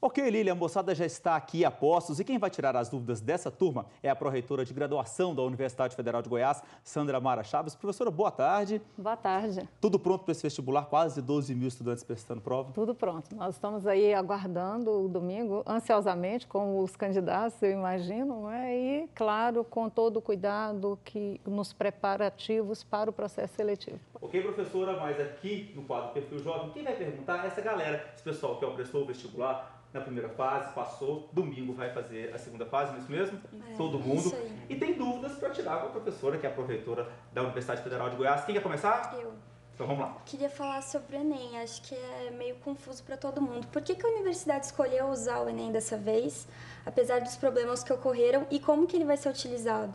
Ok, Lília, a moçada já está aqui a postos e quem vai tirar as dúvidas dessa turma é a pró-reitora de graduação da Universidade Federal de Goiás, Sandra Mara Chaves. Professora, boa tarde. Boa tarde. Tudo pronto para esse vestibular? Quase 12 mil estudantes prestando prova? Tudo pronto. Nós estamos aí aguardando o domingo, ansiosamente, como os candidatos, eu imagino, não é? E, claro, com todo o cuidado nos preparativos para o processo seletivo. Ok, professora, mas aqui no quadro Perfil Jovem, quem vai perguntar é essa galera, esse pessoal que prestou o vestibular na primeira fase, passou, domingo vai fazer a segunda fase, não é isso mesmo? Todo mundo. E tem dúvidas para tirar com a professora, que é a pró-reitora da Universidade Federal de Goiás. Quem quer começar? Eu. Então vamos lá. Queria falar sobre o Enem, acho que é meio confuso para todo mundo. Por que a universidade escolheu usar o Enem dessa vez, apesar dos problemas que ocorreram, e como que ele vai ser utilizado?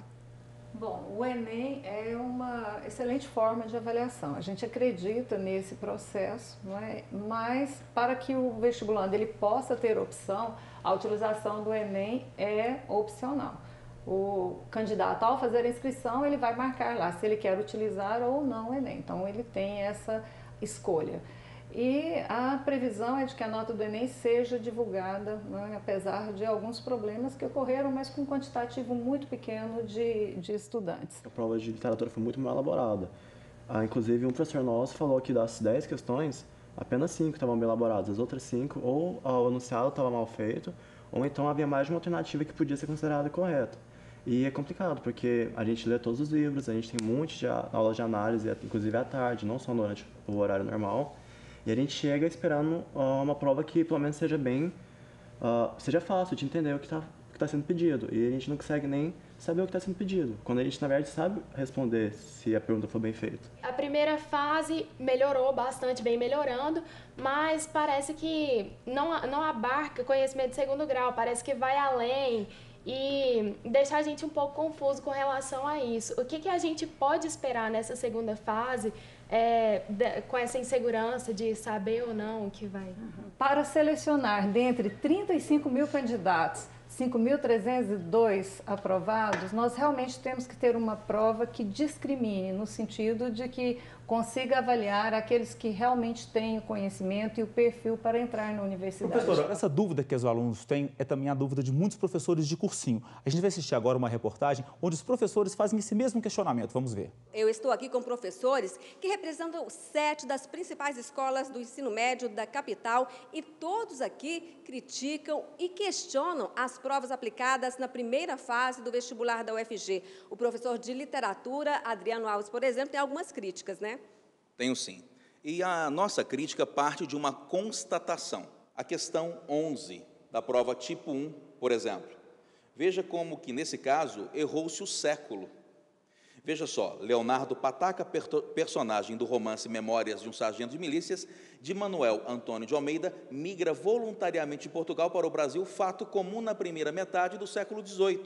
Bom, o Enem é uma excelente forma de avaliação. A gente acredita nesse processo, não é? Mas para que o vestibulando ele possa ter opção, a utilização do Enem é opcional. O candidato, ao fazer a inscrição, ele vai marcar lá se ele quer utilizar ou não o Enem. Então, ele tem essa escolha. E a previsão é de que a nota do Enem seja divulgada, né, apesar de alguns problemas que ocorreram, mas com um quantitativo muito pequeno de estudantes. A prova de literatura foi muito mal elaborada. Inclusive, um professor nosso falou que das 10 questões, apenas 5 estavam bem elaboradas. As outras 5, ou o enunciado estava mal feito, ou então havia mais de uma alternativa que podia ser considerada correta. E é complicado, porque a gente lê todos os livros, a gente tem um monte de aulas de análise, inclusive à tarde, não só durante o horário normal. E a gente chega esperando uma prova que pelo menos seja seja fácil de entender o que está sendo pedido. E a gente não consegue nem saber o que está sendo pedido, quando a gente, na verdade, sabe responder se a pergunta for bem feita. A primeira fase melhorou bastante, vem melhorando, mas parece que não abarca conhecimento de segundo grau, parece que vai além e deixa a gente um pouco confuso com relação a isso. O que a gente pode esperar nessa segunda fase, com essa insegurança de saber ou não o que vai? Para selecionar dentre 35 mil candidatos, 5.302 aprovados, nós realmente temos que ter uma prova que discrimine, no sentido de que consiga avaliar aqueles que realmente têm o conhecimento e o perfil para entrar na universidade. Professora, essa dúvida que os alunos têm é também a dúvida de muitos professores de cursinho. A gente vai assistir agora uma reportagem onde os professores fazem esse mesmo questionamento. Vamos ver. Eu estou aqui com professores que representam 7 das principais escolas do ensino médio da capital e todos aqui criticam e questionam as provas aplicadas na primeira fase do vestibular da UFG. O professor de literatura, Adriano Alves, por exemplo, tem algumas críticas, né? Tenho sim. E a nossa crítica parte de uma constatação. A questão 11 da prova tipo 1, por exemplo. Veja como que, nesse caso, errou-se o século. Veja só, Leonardo Pataca, personagem do romance Memórias de um Sargento de Milícias, de Manuel Antônio de Almeida, migra voluntariamente de Portugal para o Brasil, fato comum na primeira metade do século XVIII.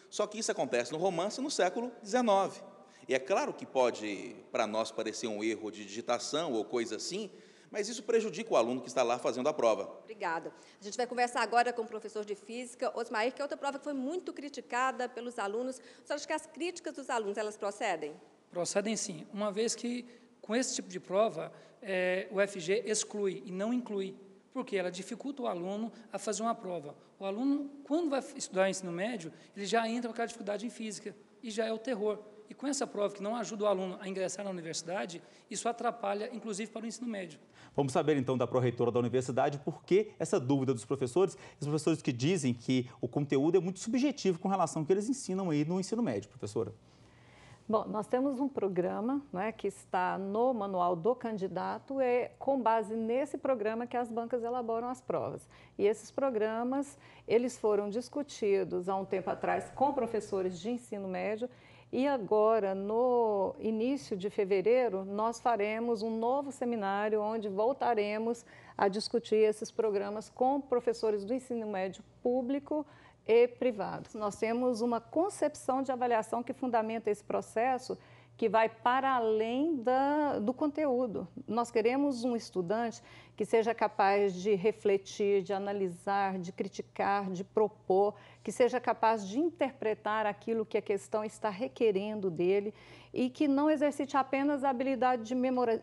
Só que isso acontece no romance no século XIX. E é claro que pode, para nós, parecer um erro de digitação ou coisa assim, mas isso prejudica o aluno que está lá fazendo a prova. Obrigada. A gente vai conversar agora com o professor de Física, Osmair, que é outra prova que foi muito criticada pelos alunos. Você acha que as críticas dos alunos, elas procedem? Procedem sim, uma vez que, com esse tipo de prova, o UFG exclui e não inclui, porque ela dificulta o aluno a fazer uma prova. O aluno, quando vai estudar ensino médio, ele já entra com aquela dificuldade em física, e já é o terror. E com essa prova que não ajuda o aluno a ingressar na universidade, isso atrapalha, inclusive, para o ensino médio. Vamos saber, então, da pró-reitora da universidade por que essa dúvida dos professores, os professores que dizem que o conteúdo é muito subjetivo com relação ao que eles ensinam aí no ensino médio, professora. Bom, nós temos um programa, né, que está no manual do candidato, é com base nesse programa que as bancas elaboram as provas. E esses programas, eles foram discutidos há um tempo atrás com professores de ensino médio. E agora, no início de fevereiro, nós faremos um novo seminário onde voltaremos a discutir esses programas com professores do ensino médio público e privado. Nós temos uma concepção de avaliação que fundamenta esse processo, que vai para além do conteúdo. Nós queremos um estudante que seja capaz de refletir, de analisar, de criticar, de propor, que seja capaz de interpretar aquilo que a questão está requerendo dele e que não exercite apenas a habilidade de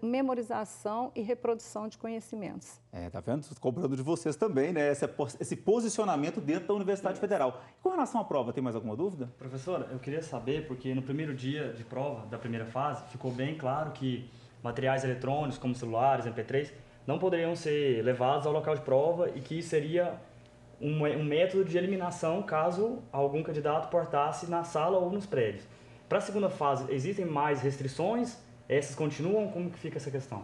memorização e reprodução de conhecimentos. Tá vendo? Estou cobrando de vocês também, né? Esse posicionamento dentro da Universidade Federal. E com relação à prova, tem mais alguma dúvida? Professora, eu queria saber, porque no primeiro dia de prova da primeira fase, ficou bem claro que materiais eletrônicos, como celulares, MP3, não poderiam ser levados ao local de prova e que seria um método de eliminação caso algum candidato portasse na sala ou nos prédios. Para a segunda fase, existem mais restrições? Essas continuam? Como que fica essa questão?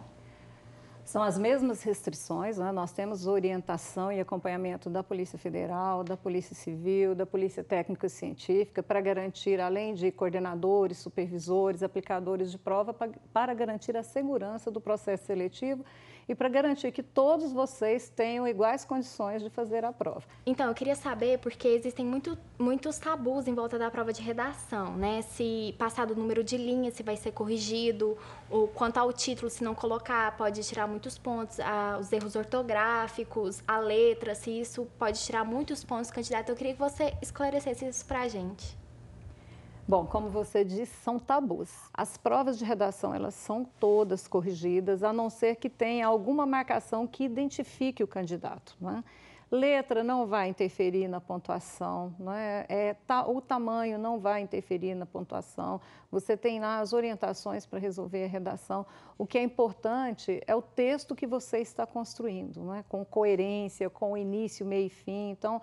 São as mesmas restrições, né? Nós temos orientação e acompanhamento da Polícia Federal, da Polícia Civil, da Polícia Técnica e Científica, para garantir, além de coordenadores, supervisores, aplicadores de prova, para garantir a segurança do processo seletivo e para garantir que todos vocês tenham iguais condições de fazer a prova. Então, eu queria saber, porque existem muitos tabus em volta da prova de redação, né? Se passar do número de linhas, se vai ser corrigido, ou quanto ao título, se não colocar, pode tirar muitos pontos, os erros ortográficos, a letra, se isso pode tirar muitos pontos do candidato. Eu queria que você esclarecesse isso para a gente. Bom, como você disse, são tabus. As provas de redação, elas são todas corrigidas, a não ser que tenha alguma marcação que identifique o candidato, não é? Letra não vai interferir na pontuação, não é? O tamanho não vai interferir na pontuação. Você tem lá as orientações para resolver a redação. O que é importante é o texto que você está construindo, não é? Com coerência, com início, meio e fim. Então,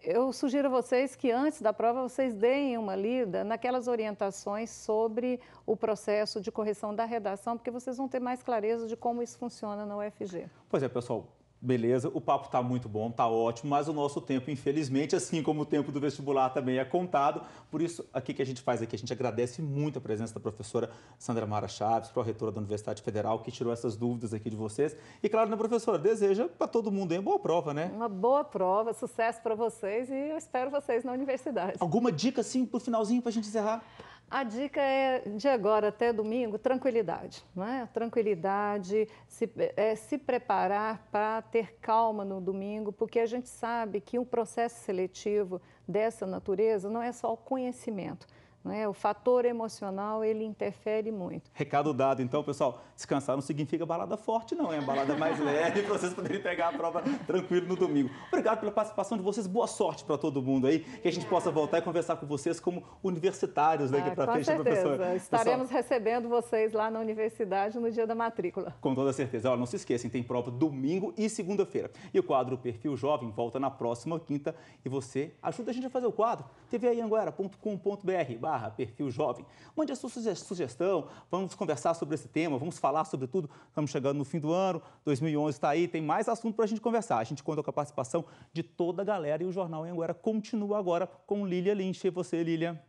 eu sugiro a vocês que antes da prova vocês deem uma lida naquelas orientações sobre o processo de correção da redação, porque vocês vão ter mais clareza de como isso funciona na UFG. Pois é, pessoal. Beleza, o papo está muito bom, está ótimo, mas o nosso tempo, infelizmente, assim como o tempo do vestibular também é contado. Por isso, aqui que a gente faz aqui, a gente agradece muito a presença da professora Sandra Mara Chaves, pró-reitora da Universidade Federal, que tirou essas dúvidas aqui de vocês. E claro, né, professora, deseja para todo mundo uma boa prova, né? Uma boa prova, sucesso para vocês e eu espero vocês na universidade. Alguma dica, assim, para o finalzinho, para a gente encerrar? A dica é, de agora até domingo, tranquilidade, não é? Tranquilidade, se preparar para ter calma no domingo, porque a gente sabe que um processo seletivo dessa natureza não é só o conhecimento, não é? O fator emocional, ele interfere muito. Recado dado, então, pessoal, descansar não significa balada forte, não, é balada mais leve para vocês poderem pegar a prova tranquilo no domingo. Obrigado pela participação de vocês, boa sorte para todo mundo aí, que a gente possa voltar e conversar com vocês como universitários daqui para frente, professora. Estaremos recebendo vocês lá na universidade no dia da matrícula. Com toda certeza. Olha, não se esqueçam, tem prova domingo e segunda-feira. E o quadro Perfil Jovem volta na próxima quinta e você ajuda a gente a fazer o quadro. tvanhanguera.com.br/Perfil Jovem. Mande a sua sugestão, vamos conversar sobre esse tema, vamos falar sobre tudo. Estamos chegando no fim do ano, 2011 está aí, tem mais assunto para a gente conversar. A gente conta com a participação de toda a galera e o Jornal Anhanguera continua agora com Lília Lynch. E você, Lília?